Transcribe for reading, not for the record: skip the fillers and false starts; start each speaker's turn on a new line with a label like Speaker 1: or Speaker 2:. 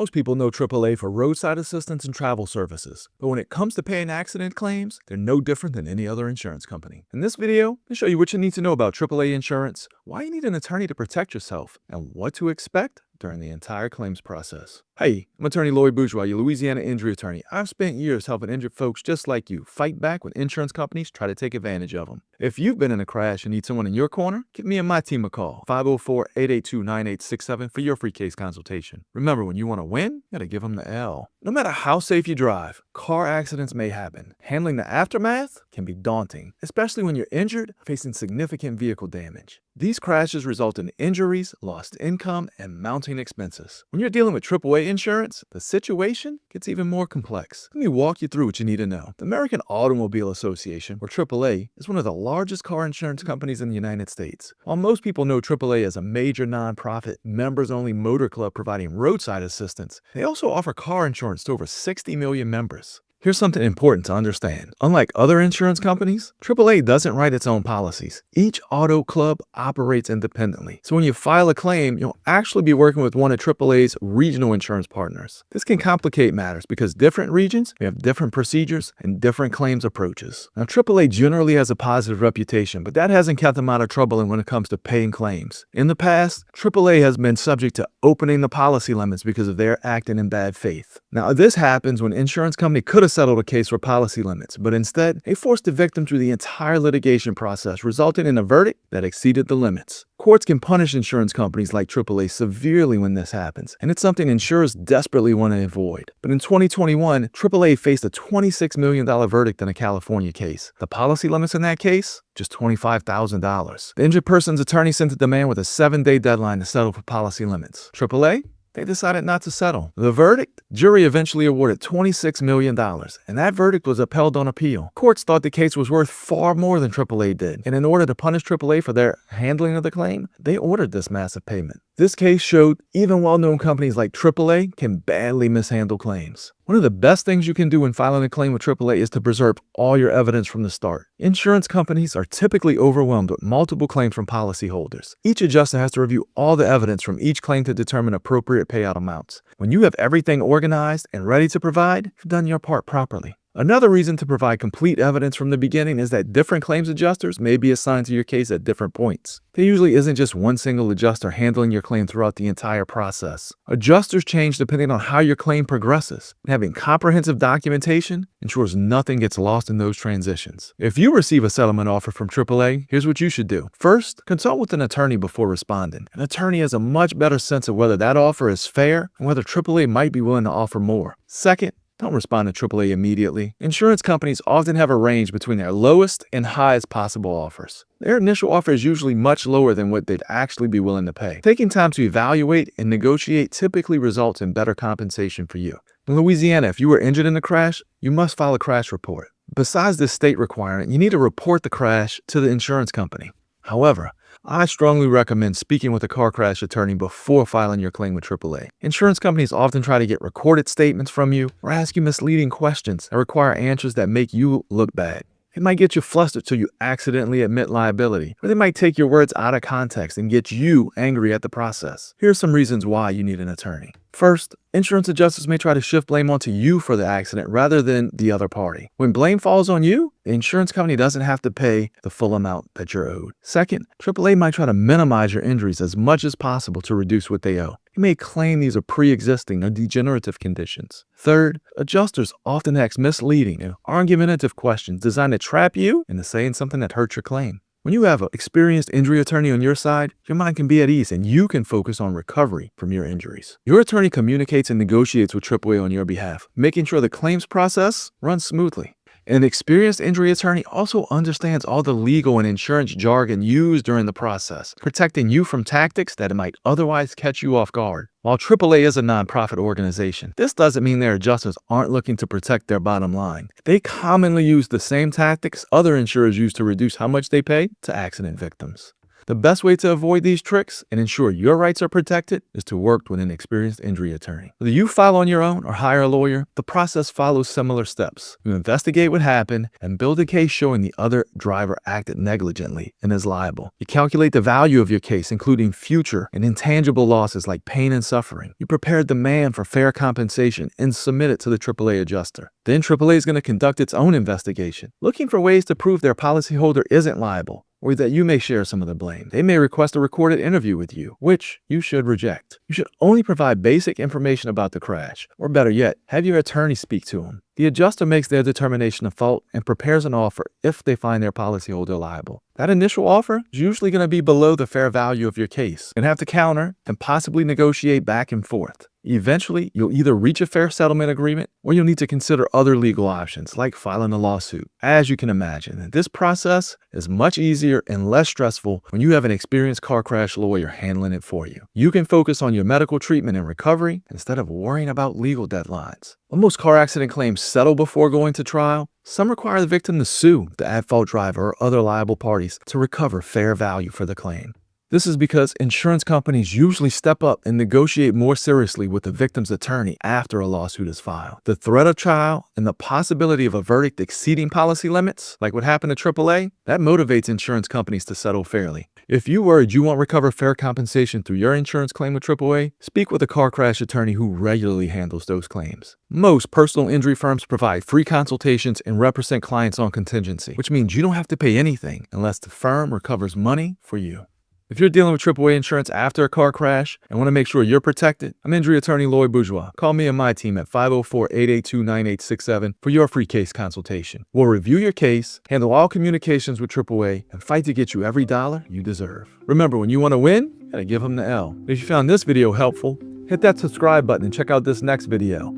Speaker 1: Most people know AAA for roadside assistance and travel services, but when it comes to paying accident claims, they're no different than any other insurance company. In this video, I'll show you what you need to know about AAA insurance, why you need an attorney to protect yourself, and what to expect during the entire claims process. Hey, I'm attorney Lloyd Bourgeois, your Louisiana injury attorney. I've spent years helping injured folks just like you fight back when insurance companies try to take advantage of them. If you've been in a crash and need someone in your corner, give me and my team a call, 504-882-9867 for your free case consultation. Remember, when you want to win, you gotta give them the L. No matter how safe you drive, car accidents may happen. Handling the aftermath can be daunting, especially when you're injured, facing significant vehicle damage. These crashes result in injuries, lost income, and mounting expenses. When you're dealing with AAA insurance, the situation gets even more complex. Let me walk you through what you need to know. The American Automobile Association, or AAA, is one of the largest car insurance companies in the United States. While most people know AAA as a major nonprofit, members-only motor club providing roadside assistance, they also offer car insurance to over 60 million members. Here's something important to understand. Unlike other insurance companies, AAA doesn't write its own policies. Each auto club operates independently. So when you file a claim, you'll actually be working with one of AAA's regional insurance partners. This can complicate matters because different regions may have different procedures and different claims approaches. Now, AAA generally has a positive reputation, but that hasn't kept them out of trouble when it comes to paying claims. In the past, AAA has been subject to opening the policy limits because of their acting in bad faith. Now, this happens when an insurance company could have settled a case for policy limits, but instead, they forced the victim through the entire litigation process, resulting in a verdict that exceeded the limits. Courts can punish insurance companies like AAA severely when this happens, and it's something insurers desperately want to avoid. But in 2021, AAA faced a $26 million verdict in a California case. The policy limits in that case? Just $25,000. The injured person's attorney sent a demand with a 7-day deadline to settle for policy limits. AAA? They decided not to settle. The verdict? Jury eventually awarded $26 million, and that verdict was upheld on appeal. Courts thought the case was worth far more than AAA did, and in order to punish AAA for their handling of the claim, they ordered this massive payment. This case showed even well-known companies like AAA can badly mishandle claims. One of the best things you can do when filing a claim with AAA is to preserve all your evidence from the start. Insurance companies are typically overwhelmed with multiple claims from policyholders. Each adjuster has to review all the evidence from each claim to determine appropriate payout amounts. When you have everything organized and ready to provide, you've done your part properly. Another reason to provide complete evidence from the beginning is that different claims adjusters may be assigned to your case at different points. There usually isn't just one single adjuster handling your claim throughout the entire process. Adjusters change depending on how your claim progresses. Having comprehensive documentation ensures nothing gets lost in those transitions. If you receive a settlement offer from AAA, here's what you should do. First, consult with an attorney before responding. An attorney has a much better sense of whether that offer is fair and whether AAA might be willing to offer more. Second, don't respond to AAA immediately. Insurance companies often have a range between their lowest and highest possible offers. Their initial offer is usually much lower than what they'd actually be willing to pay. Taking time to evaluate and negotiate typically results in better compensation for you. In Louisiana, if you were injured in a crash, you must file a crash report. Besides this state requirement, you need to report the crash to the insurance company. However, I strongly recommend speaking with a car crash attorney before filing your claim with AAA. Insurance companies often try to get recorded statements from you or ask you misleading questions that require answers that make you look bad. It might get you flustered till you accidentally admit liability, or they might take your words out of context and get you angry at the process. Here are some reasons why you need an attorney. First, insurance adjusters may try to shift blame onto you for the accident rather than the other party. When blame falls on you, the insurance company doesn't have to pay the full amount that you're owed. Second, AAA might try to minimize your injuries as much as possible to reduce what they owe. You may claim these are pre-existing or degenerative conditions. Third, adjusters often ask misleading and argumentative questions designed to trap you into saying something that hurts your claim. When you have an experienced injury attorney on your side, your mind can be at ease and you can focus on recovery from your injuries. Your attorney communicates and negotiates with AAA on your behalf, making sure the claims process runs smoothly. An experienced injury attorney also understands all the legal and insurance jargon used during the process, protecting you from tactics that might otherwise catch you off guard. While AAA is a nonprofit organization, this doesn't mean their adjusters aren't looking to protect their bottom line. They commonly use the same tactics other insurers use to reduce how much they pay to accident victims. The best way to avoid these tricks and ensure your rights are protected is to work with an experienced injury attorney. Whether you file on your own or hire a lawyer, the process follows similar steps. You investigate what happened and build a case showing the other driver acted negligently and is liable. You calculate the value of your case, including future and intangible losses like pain and suffering. You prepare a demand for fair compensation and submit it to the AAA adjuster. Then AAA is going to conduct its own investigation, looking for ways to prove their policyholder isn't liable, or that you may share some of the blame. They may request a recorded interview with you, which you should reject. You should only provide basic information about the crash, or better yet, have your attorney speak to them. The adjuster makes their determination of fault and prepares an offer if they find their policyholder liable. That initial offer is usually going to be below the fair value of your case and have to counter and possibly negotiate back and forth. Eventually, you'll either reach a fair settlement agreement or you'll need to consider other legal options like filing a lawsuit. As you can imagine, this process is much easier and less stressful when you have an experienced car crash lawyer handling it for you. You can focus on your medical treatment and recovery instead of worrying about legal deadlines. When most car accident claims settle before going to trial, some require the victim to sue the at-fault driver or other liable parties to recover fair value for the claim. This is because insurance companies usually step up and negotiate more seriously with the victim's attorney after a lawsuit is filed. The threat of trial and the possibility of a verdict exceeding policy limits, like what happened to AAA, that motivates insurance companies to settle fairly. If you worried you won't recover fair compensation through your insurance claim with AAA, speak with a car crash attorney who regularly handles those claims. Most personal injury firms provide free consultations and represent clients on contingency, which means you don't have to pay anything unless the firm recovers money for you. If you're dealing with AAA insurance after a car crash and want to make sure you're protected, I'm injury attorney Lloyd Bourgeois. Call me and my team at 504-882-9867 for your free case consultation. We'll review your case, handle all communications with AAA, and fight to get you every dollar you deserve. Remember, when you want to win, you gotta give them the L. If you found this video helpful, hit that subscribe button and check out this next video.